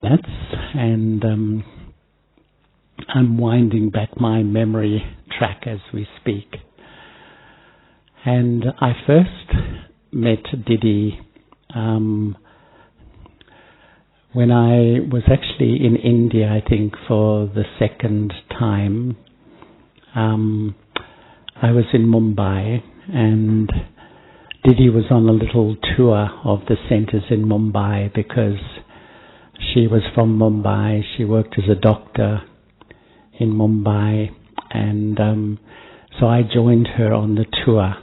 minutes, and I'm winding back my memory track as we speak. And I first met Didi when I was actually in India, I think, for the second time. I was in Mumbai, and Didi was on a little tour of the centres in Mumbai because she was from Mumbai. She worked as a doctor in Mumbai, and so I joined her on the tour.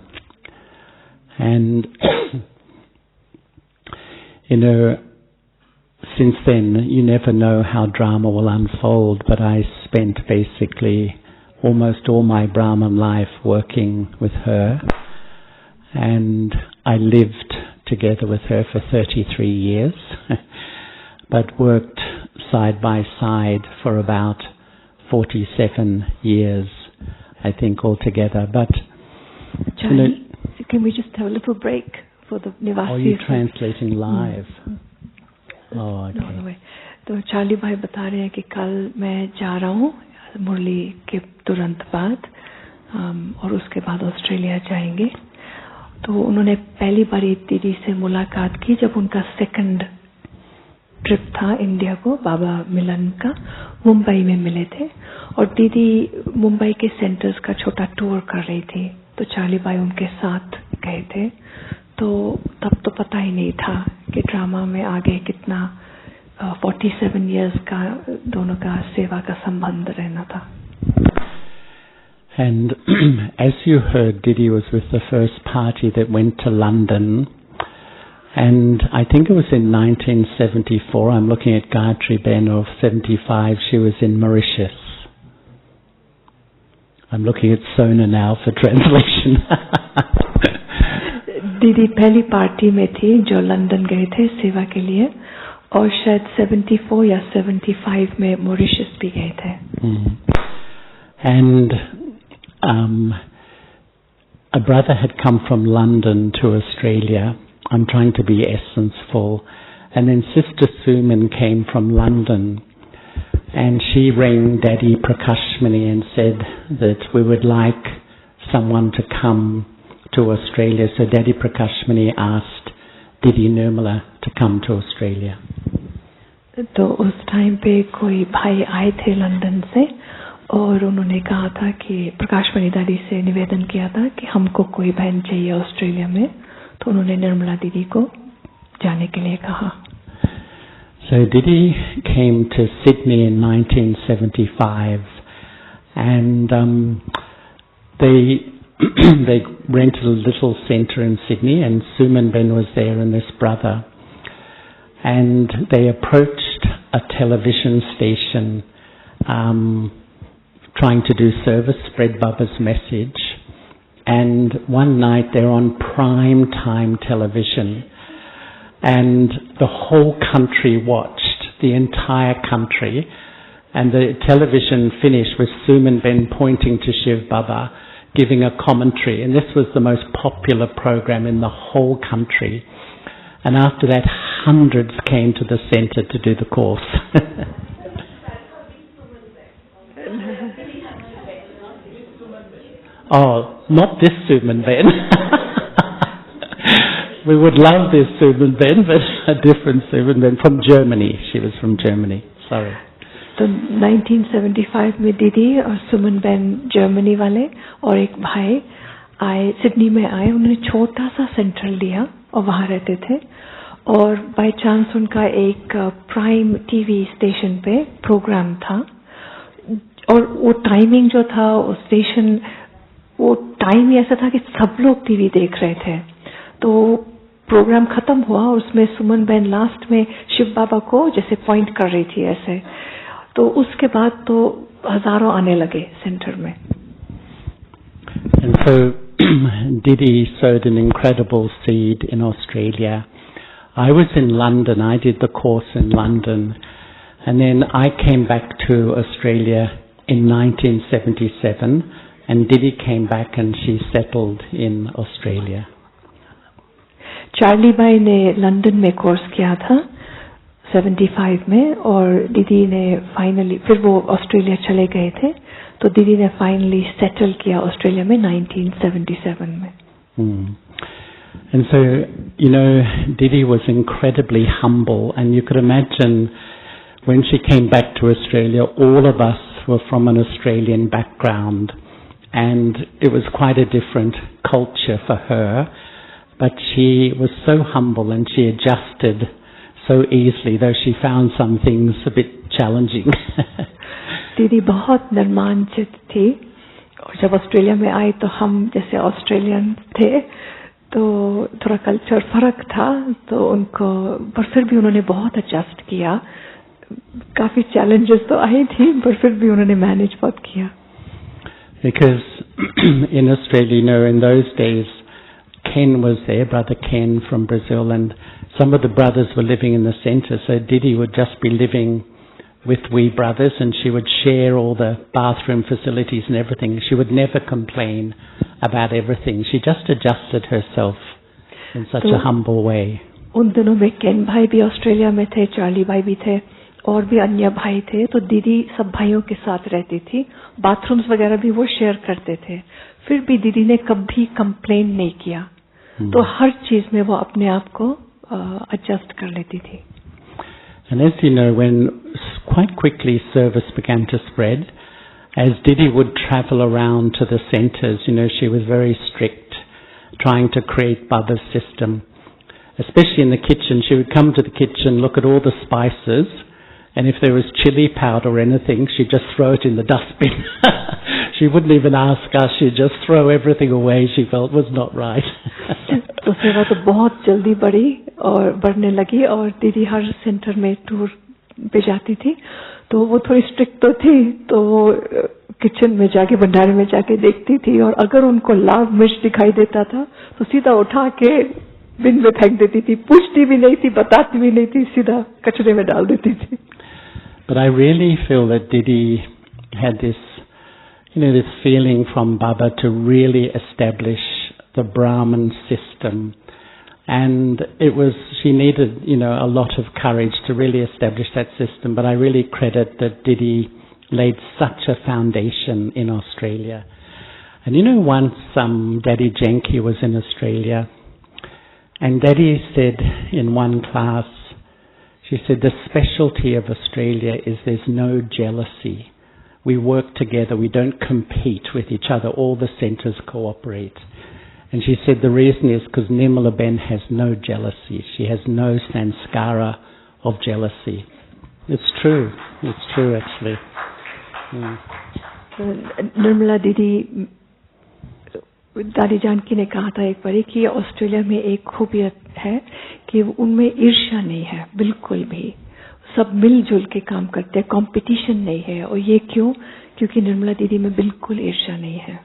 And since then, you never know how drama will unfold, but I spent basically almost all my Brahman life working with her, and I lived together with her for 33 years, but worked side by side for about 47 years, I think, altogether. But Charlie, can we just have a little break for the Nivasis? Are you translating live? Oh, okay. No way. तो Charlie भाई बता रहे हैं कि कल मैं जा रहा हूँ मुरली के तुरंत बाद, और उसके बाद ऑस्ट्रेलिया जाएंगे. तो उन्होंने पहली बार दीदी से मुलाकात की जब उनका सेकंड ट्रिप था इंडिया को, बाबा मिलन का. मुंबई में मिले थे, और दीदी मुंबई के सेंटर्स का छोटा टूर कर रही थी, तो चार्ली भाई उनके साथ गए थे. तो तब तो पता ही नहीं था कि ड्रामा में आगे कितना 47 years का दोनों का सेवा का संबंध रहना था. And as you heard, Didi was with the first party that went to London, and I think it was in 1974. I'm looking at Gayatri Ben of 75. She was in Mauritius. I'm looking at Sona now for translation. दीदी पहली party में थी जो London गए थे सेवा के लिए, और शायद 74 या 75 में मॉरिशस भी गए थे. And a brother had come from London to Australia. I'm trying to be essenceful. And then Sister Suman came from London, and she rang Daddy Prakashmani and said that we would like someone to come to Australia. So Daddy Prakashmani asked Didi Nirmala to come to Australia. तो उस time पे कोई भाई आए थे London से, और उन्होंने कहा था कि प्रकाशमणि दादी से निवेदन किया था कि हमको कोई बहन चाहिए ऑस्ट्रेलिया में, तो उन्होंने निर्मला दीदी को जाने के लिए कहा. So Didi came to Sydney in 1975, and they rented a little centre in Sydney, and Suman Ben was there and this brother, and they approached a television station trying to do service, spread Baba's message, and one night they're on prime time television, and the whole country watched, the entire country, and the television finished with Suman Ben pointing to Shiv Baba, giving a commentary, and this was the most popular program in the whole country. And after that, hundreds came to the centre to do the course. Oh, not this Suman Ben. We would love this Suman Ben, but a different Suman Ben from Germany. She was from Germany. Sorry. तो 1975 में दीदी और सुमन Ben Germany वाले और एक भाई आए, Sydney में आए. उन्होंने छोटा सा सेंटर लिया और वहाँ रहते थे, और बाय चांस उनका एक प्राइम टीवी स्टेशन पे प्रोग्राम था, और वो टाइमिंग जो था उस स्टेशन, वो टाइम ही ऐसा था कि सब लोग टीवी देख रहे थे. तो प्रोग्राम खत्म हुआ और उसमें सुमन बेन लास्ट में शिव बाबा को जैसे पॉइंट कर रही थी ऐसे, तो उसके बाद तो हजारों आने लगे सेंटर में. And so Didi sowed an incredible seed in Australia. I was in London. I did the course in London, and then I came back to Australia in 1977, and Didi came back and she settled in Australia. Charlie भाई ने London में course किया था 1975 में, और दीदी ने finally, फिर वो ऑस्ट्रेलिया चले गए थे, तो दीदी ने फाइनली सेटल किया ऑस्ट्रेलिया में 1977 में. And so, you know, Didi was incredibly humble, and you could imagine when she came back to Australia, all of us were from an Australian background, and it was quite a different culture for her, but she was so humble and she adjusted so easily, though she found some things a bit challenging. दीदी बहुत नरमानचित थी, और जब Australia में आई तो हम जैसे Australian थे, तो थोड़ा कल्चर फर्क था, तो उनको, पर फिर भी उन्होंने बहुत एडजस्ट किया. काफी चैलेंजेस तो आई थी, पर फिर भी उन्होंने मैनेज बहुत किया. Because in Australia, you know, in those days, Ken was there, brother Ken from Brazil, and some of the brothers were living in the centre, so Didi would just be living with we brothers, and she would share all the bathroom facilities and everything. She would never complain about everything. She just adjusted herself in such a humble way. उन दिनों में केन भाई भी Australia में थे, Charlie भाई भी थे, और भी अन्य भाई थे, तो दीदी सब भाइयों के साथ रहती थी. बाथरूम्स वगैरह भी वो शेयर करते थे, फिर भी दीदी ने कभी कंप्लेन नहीं किया. तो हर चीज में वो अपने आप को एडजस्ट कर लेती थी. And as you know, when quite quickly service began to spread, as Didi would travel around to the centres, you know, she was very strict, trying to create Baba's system. Especially in the kitchen, she would come to the kitchen, look at all the spices, and if there was chili powder or anything, she'd just throw it in the dustbin. She wouldn't even ask us, she'd just throw everything away she felt was not right. तो सेवा तो बहुत जल्दी बढ़ने लगी, और दीदी हर centre में टूर पे जाती थी, तो वो थोड़ी स्ट्रिक्ट तो थी, तो वो किचन में जाके, भंडारे में जाके देखती थी, और अगर उनको लाल मिर्च दिखाई देता था तो सीधा उठा के बिन में फेंक देती थी. पूछती भी नहीं थी, बताती भी नहीं थी, सीधा कचरे में डाल देती थी. But I really feel that Didi had this, you know, this feeling from Baba to really establish the Brahman system, and she needed, you know, a lot of courage to really establish that system. But I really credit that Didi laid such a foundation in Australia. And you know, once Daddy Jenki was in Australia, and Daddy said in one class, she said, the specialty of Australia is there's no jealousy. We work together, we don't compete with each other, all the centres cooperate. And she said the reason is because Nirmala Ben has no jealousy. She has no sanskara of jealousy. It's true actually. Nirmala दीदी, दादी जानकी ने कहा था एक बारी कि Australia में एक खूबियत है कि उनमें ईर्ष्या नहीं है बिल्कुल भी. सब मिलजुल के काम करते हैं, कंपटीशन नहीं है. और ये क्यों? क्योंकि निर्मला दीदी में बिल्कुल ईर्ष्या नहीं है.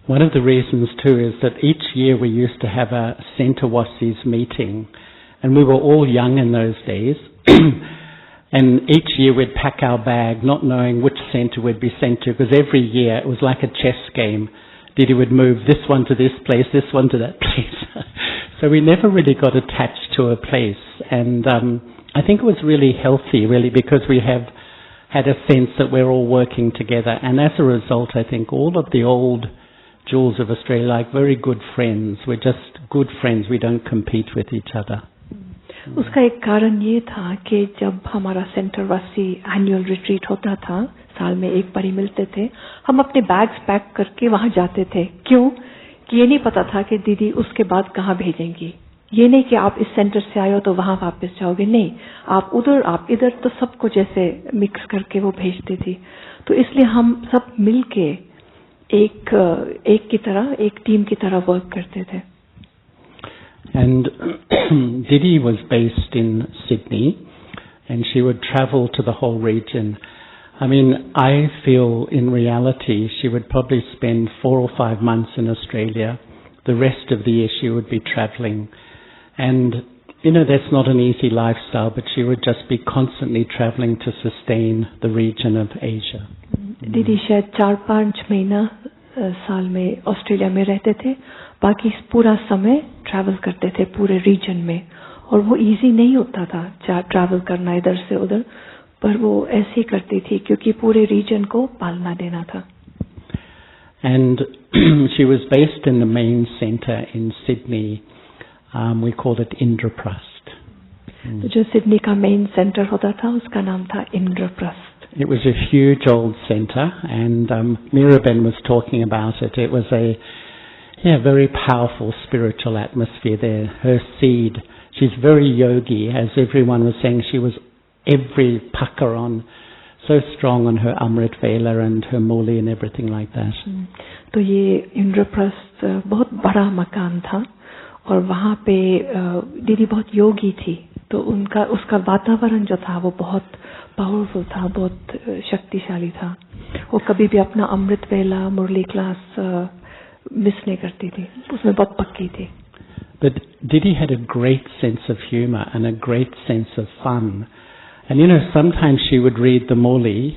One of the reasons too is that each year we used to have a Centre Wasis meeting, and we were all young in those days. And each year we'd pack our bag, not knowing which centre we'd be sent to, because every year it was like a chess game. Didi would move this one to this place, this one to that place. So we never really got attached to a place. And I think it was really healthy, really, because we have had a sense that we're all working together. And as a result, I think all of the old jewels of Australia, like very good friends, we're just good friends, we don't compete with each other. उसका एक कारण ये था कि जब हमारा centre वासी annual retreat होता था, साल में एक बार ही मिलते थे, हम अपने बैग्स पैक करके वहां जाते थे. क्यों? कि ये नहीं पता था कि दीदी उसके बाद कहाँ भेजेंगी. ये नहीं कि आप इस सेंटर से आए हो तो वहां वापस जाओगे, नहीं, आप उधर आप इधर, तो सबको जैसे मिक्स करके वो भेजती थी. तो इसलिए हम सब मिलके एक की तरह, एक टीम की तरह वर्क करते थे. And Didi was based in Sydney, and she would travel to the whole region. I mean, I feel in reality she would probably spend 4 or 5 months in Australia. The rest of the year she would be travelling. And, you know, that's not an easy lifestyle, but she would just be constantly travelling to sustain the region of Asia. Didi शायद 4-5 महीना साल में Australia में रहते थे, बाकी पूरा समय ट्रैवल करते थे पूरे रीजन में, और वो इजी नहीं होता था ट्रैवल करना इधर से उधर, पर वो ऐसे करती थी क्योंकि पूरे रीजन को पालना देना था. And she was based in the main centre in Sydney. We called it Indraprastha. तो जो सिडनी का मेन सेंटर होता था उसका नाम था Indraprastha. It was a huge old centre, and Miraben was talking about it. It was a very powerful spiritual atmosphere there. Her seed, she's very yogi, as everyone was saying. She was every pucker on, so strong on her Amrit Vela and her Muli and everything like that. तो ये इंद्रप्रस्थ बहुत बड़ा मकान था और वहाँ पे दीदी बहुत योगी थी, तो उसका वातावरण जो था वो बहुत पावरफुल था, बहुत शक्तिशाली था. वो कभी भी अपना अमृत वेला मुरली क्लास मिस नहीं करती थी, उसमें बहुत पक्की थी. But Didi had a great sense of humour and a great sense of fun. And you know, sometimes she would read the Moli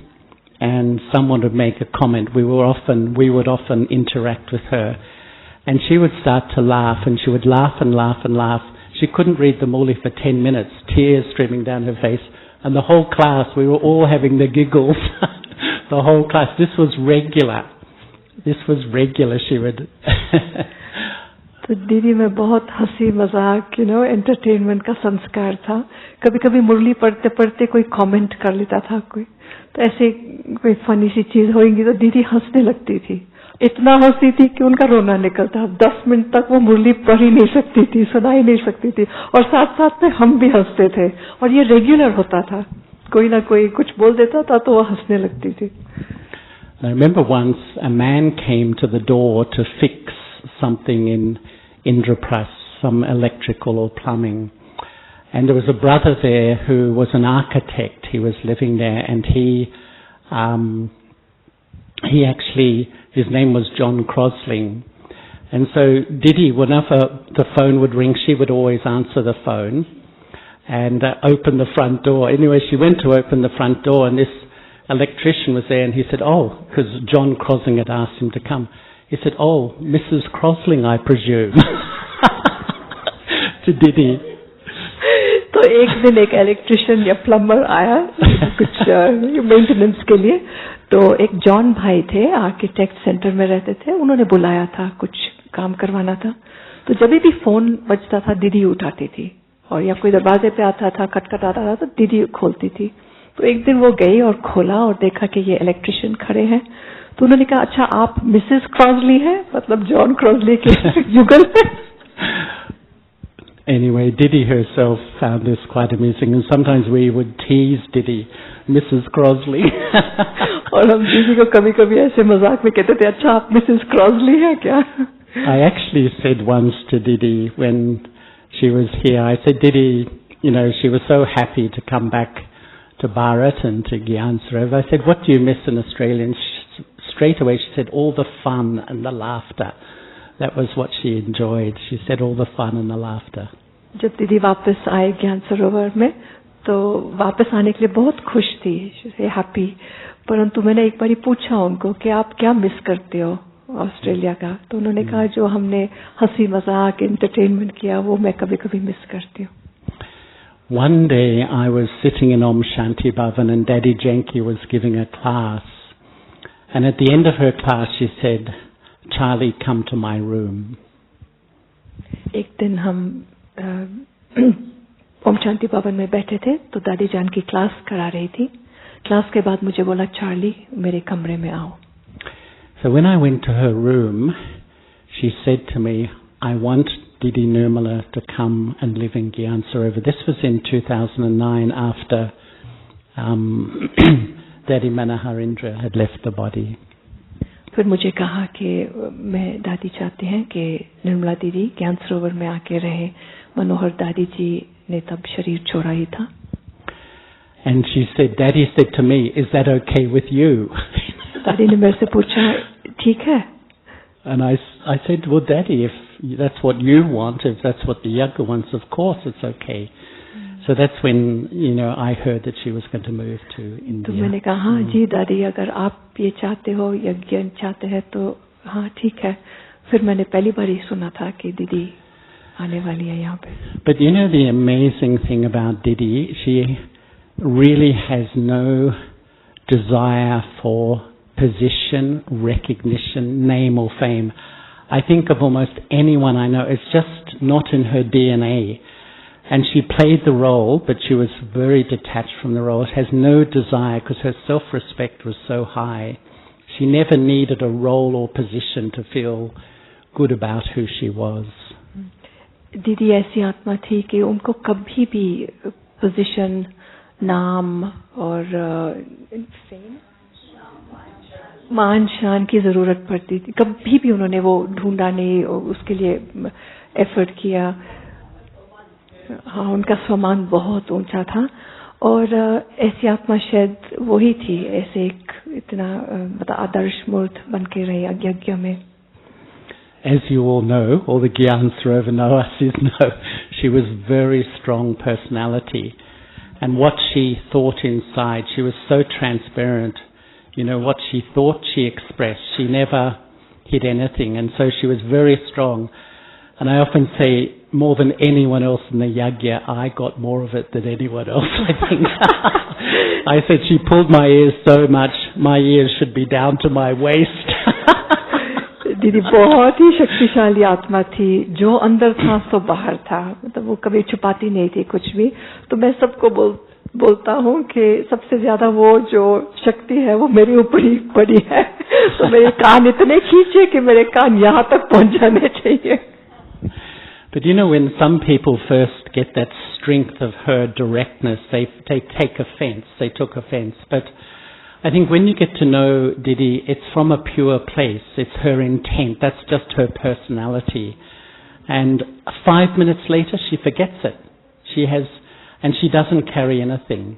and someone would make a comment. We would often interact with her, and she would start to laugh, and she would laugh and laugh and laugh. She couldn't read the Moli for 10 minutes, tears streaming down her face, and the whole class, we were all having the giggles. The whole class. This was regular. She would तो दीदी में बहुत हंसी मजाक entertainment का संस्कार था. कभी कभी मुरली पढ़ते पढ़ते कोई कमेंट कर लेता था कोई, तो ऐसे कोई फनी सी चीज होगी तो दीदी हंसने लगती थी. इतना हंसती थी कि उनका रोना निकलता. 10 मिनट तक वो मुरली पढ़ ही नहीं सकती थी, सुना ही नहीं सकती थी, और साथ साथ में हम भी हंसते थे. और ये रेगुलर होता था, कोई ना कोई कुछ बोल देता था तो वो हंसने लगती थी. I remember once a man came to the door to fix something in Indraprastha, some electrical or plumbing. And there was a brother there who was an architect. He was living there, and he actually, his name was John Crosling. And so Didi, whenever the phone would ring, she would always answer the phone and open the front door. Anyway, she went to open the front door, and this electrician was there, and he said, oh, because John Crosling had asked him to come. He said, oh, Mrs. Crosling, I presume. To Didi. तो एक दिन एक electrician या plumber आया कुछ maintenance के लिए. तो एक जॉन भाई थे, आर्किटेक्ट सेंटर में रहते थे, उन्होंने बुलाया था, कुछ काम करवाना था. तो जब भी फोन बजता था दीदी उठाती थी, और या कोई दरवाजे पे आता था खटखटाता था तो दीदी खोलती थी. तो एक दिन वो गई और खोला और देखा कि ये इलेक्ट्रिशियन खड़े हैं. तो उन्होंने कहा, अच्छा आप मिसेस क्रॉसली हैं, मतलब जॉन क्रॉसली के युगल में. Anyway, Didi herself found this quite amusing, and sometimes we would tease Didi, Mrs. Crossley. और हम दीदी को कभी-कभी ऐसे मजाक में कहते थे, अच्छा आप मिसेस क्रॉसली हैं क्या? I actually said once to Didi when she was here, I said, Didi, you know, she was so happy to come back to Bharat and to Gyan Sarovar. I said, what do you miss in Australia? And straight away she said, all the fun and the laughter. That was what she enjoyed. She said all the fun and the laughter. जब दीदी वापस आए ज्ञान सरोवर में तो वापस आने के लिए बहुत खुश थी, हैप्पी. परंतु मैंने एक बार पूछा उनको कि आप क्या मिस करते हो ऑस्ट्रेलिया का, तो उन्होंने कहा जो हमने हंसी मजाक एंटरटेनमेंट किया वो मैं कभी-कभी मिस करती हूँ. One day I was sitting in Om Shanti Bhavan and Daddy Janki was giving a class, and at the end of her class she said, Charlie, come to my room. एक दिन हम ओम शांति भवन में बैठे थे तो दादी जान की क्लास करा रही थी. क्लास के बाद मुझे बोला, चार्ली मेरे कमरे में आओ. So when I went to her room, she said to me, I want Didi Nirmala to come and live in Gyan Sarovar. This was in 2009 after Daddy Manoharindra had left the body. फिर मुझे कहा कि मैं दादी चाहते हैं कि निर्मला दीदी ज्ञान सरोवर में आके रहे. मनोहर दादी जी ने तब शरीर छोड़ा ही था. And she said, Daddy said to me, is that okay with you? दादी ने मेरे से पूछा, ठीक है? And I said, well, Daddy, if that's what you want, if that's what the Yagga wants, of course it's okay. So that's when, you know, I heard that she was going to move to India. तो मैंने कहा, हाँ जी दादी, अगर आप ये चाहते हो, यज्ञ चाहते हैं तो हाँ ठीक है. फिर मैंने पहली बार ही सुना था कि दीदी आने वाली है यहाँ पे. But you know the amazing thing about Didi, she really has no desire for position, recognition, name or fame. I think of almost anyone I know, it's just not in her DNA. And she played the role, but she was very detached from the role. She has no desire because her self-respect was so high. She never needed a role or position to feel good about who she was. दीदी ऐसी आत्मा थी कि उनको कभी भी position, नाम और मान शान की जरूरत पड़ती थी. कभी भी उन्होंने वो ढूंढा नहीं और उसके लिए एफर्ट किया. हाँ, उनका स्वमान बहुत ऊंचा था और ऐसी आत्मा शायद वही थी. ऐसे एक इतना मतलब आदर्श मूर्त बन के रही यज्ञ में. As you all know, all the Gyans Sarova Nawasis know, she was very strong personality. And what she thought inside, she was so transparent. You know, what she thought she expressed. She never hid anything. And so she was very strong. And I often say, more than anyone else in the yajna, I got more of it than anyone else, I think. I said she pulled my ears so much, my ears should be down to my waist. दीदी बहुत ही शक्तिशाली आत्मा थी. जो अंदर था सो बाहर था. मतलब वो कभी छुपाती नहीं थी कुछ भी. तो मैं सबको बोलता हूँ कि सबसे ज्यादा वो जो शक्ति है वो मेरे ऊपर ही पड़ी है. तो मेरे कान इतने खींचे कि मेरे कान यहाँ तक पहुँच जाने चाहिए. But you know, when some people first get that strength of her directness, they take offense. They took offense. But I think when you get to know Didi, it's from a pure place. It's her intent. That's just her personality. And 5 minutes later, she forgets it. And she doesn't carry anything.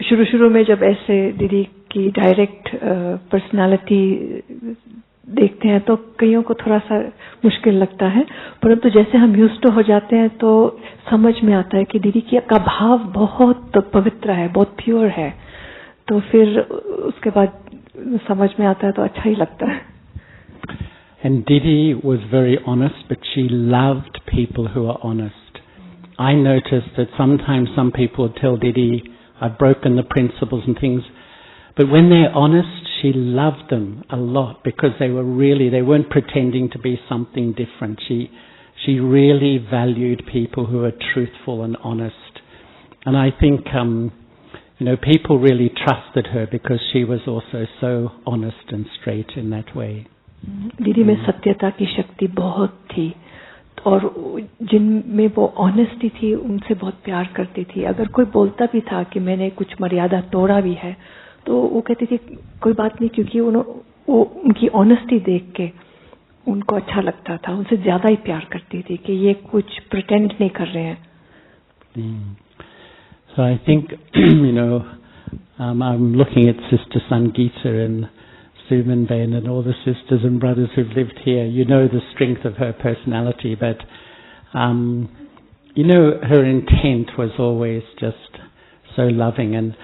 शुरू में जब ऐसे दीदी की direct personality देखते हैं तो कईयों को थोड़ा सा मुश्किल लगता है. परंतु जैसे हम यूज्ड टू हो जाते हैं तो समझ में आता है कि दीदी का भाव बहुत पवित्र है, बहुत प्योर है. तो फिर उसके बाद समझ में आता है तो अच्छा ही लगता है. And Didi was very honest, but she loved people who are honest. I noticed that sometimes some people would tell Didi, I've broken the principles and things, but when they're honest, she loved them a lot because they weren't pretending to be something different. She really valued people who were truthful and honest. And I think people really trusted her because she was also so honest and straight in that way. दीदी में सत्यता की शक्ति बहुत थी और जिनमें वो ऑनेस्टी थी उनसे बहुत प्यार करती थी. अगर कोई बोलता भी था कि मैंने कुछ मर्यादा तोड़ा भी है तो वो कहती थी कोई बात नहीं, क्योंकि वो उनकी ऑनेस्टी देख के उनको अच्छा लगता था. उनसे ज्यादा ही प्यार करती थी कि ये कुछ प्रिटेंड नहीं कर रहे हैं. So I think, I'm looking at Sister Sangeeta and Suman Ben and all the sisters and brothers who've lived here. You know the strength of her personality, but, her intent was always just so loving. And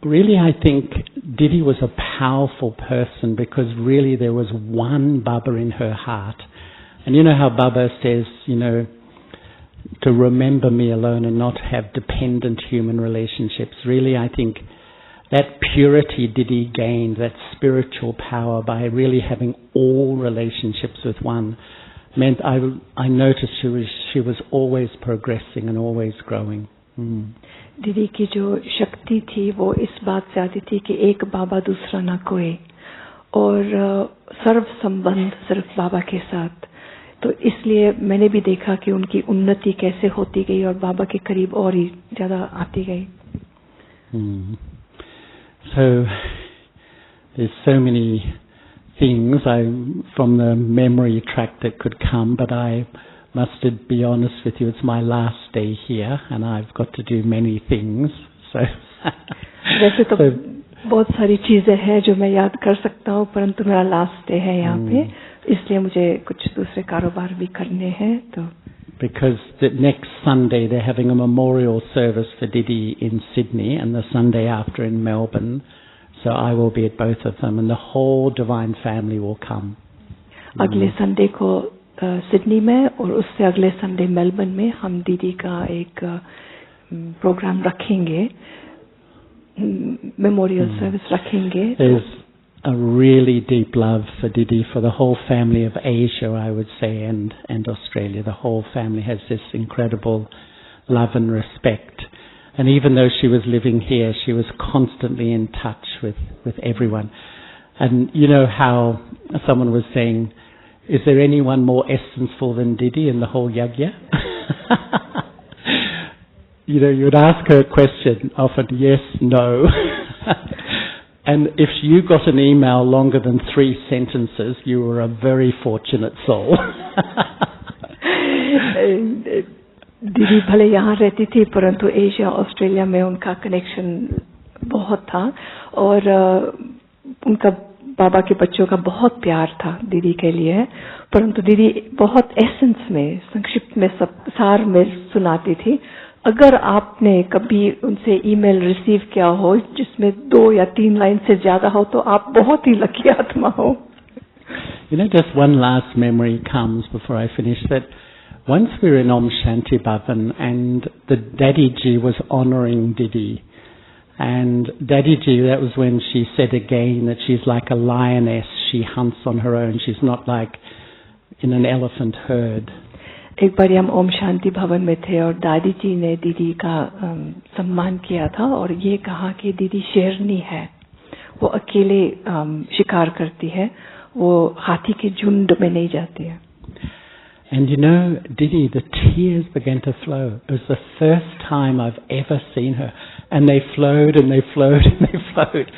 really I think Didi was a powerful person because really there was one Baba in her heart. And you know how Baba says, to remember me alone and not have dependent human relationships. Really, I think that purity Didi gained, that spiritual power by really having all relationships with one, meant I noticed she was always progressing and always growing. दीदी की जो शक्ति थी वो इस बात से आती थी कि एक बाबा दूसरा ना कोई और सर्व संबंध सिर्फ बाबा के साथ. तो इसलिए मैंने भी देखा कि उनकी उन्नति कैसे होती गई और बाबा के करीब और ही ज्यादा आती गई. So there's so many things from the memory track that could come, but I must be honest with you, it's my last day here and I've got to do many things. So वैसे तो बहुत सारी चीजें हैं जो मैं याद कर सकता हूँ, परंतु मेरा लास्ट डे है यहाँ पे, इसलिए मुझे कुछ दूसरे कारोबार भी करने हैं. तो because the next Sunday they're having a memorial service for Didi in Sydney and the Sunday after in Melbourne, so I will be at both of them and the whole Divine family will come. अगले Sunday को Sydney में और उससे अगले Sunday Melbourne में हम दीदी का एक प्रोग्राम रखेंगे, मेमोरियल सर्विस रखेंगे. There's a really deep love for Didi, for the whole family of Asia, I would say, and Australia. The whole family has this incredible love and respect. And even though she was living here, she was constantly in touch with everyone. And you know how someone was saying, is there anyone more essenceful than Didi in the whole yagya? You know, you would ask her a question, often yes, no. And if you got an email longer than 3 sentences, you were a very fortunate soul. दीदी भले यहाँ रहती थी, परंतु Asia Australia में उनका connection बहुत था और उनका बाबा के बच्चों का बहुत प्यार था दीदी के लिए. परंतु दीदी बहुत एसेंस में, संक्षिप्त में, सार में सुनाती थी. अगर आपने कभी उनसे ईमेल रिसीव किया हो जिसमें 2 या 3 लाइन से ज्यादा हो तो आप बहुत ही लकी आत्मा हो. You know, just one last memory comes before I finish that. Once we were in Om Shanti Bhavan and the Daddy Ji was honouring Didi. And Daddy Ji, that was when she said again that she's like a lioness. She hunts on her own. She's not like in an elephant herd. एक बार हम ओम शांति भवन में थे और दादी जी ने दीदी का सम्मान किया था और ये कहा कि दीदी शेरनी है, वो अकेले शिकार करती है, वो हाथी के झुंड में नहीं जाती है. And you know, Didi, the tears began to flow. It was the first time I've ever seen her. And they flowed and they flowed and they flowed.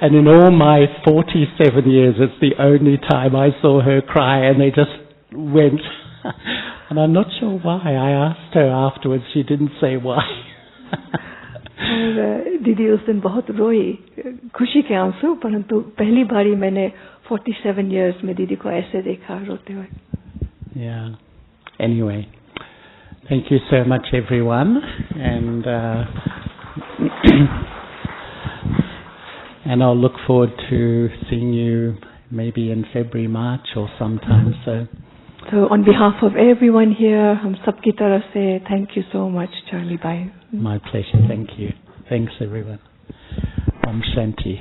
And in all my 47 years, it's the only time I saw her cry, and they just went. And I'm not sure why. I asked her afterwards. She didn't say why. और दीदी उस दिन बहुत रोई, खुशी के आंसू, परंतु पहली बारी मैंने 47 years में दीदी को ऐसे देखा रोते हुए. Yeah. Anyway, thank you so much, everyone, and and I'll look forward to seeing you maybe in February, March, or sometime. So on behalf of everyone here, हम सबकी तरफ से thank you so much, Charlie bhai. My pleasure. Thank you. Thanks, everyone. Om Shanti.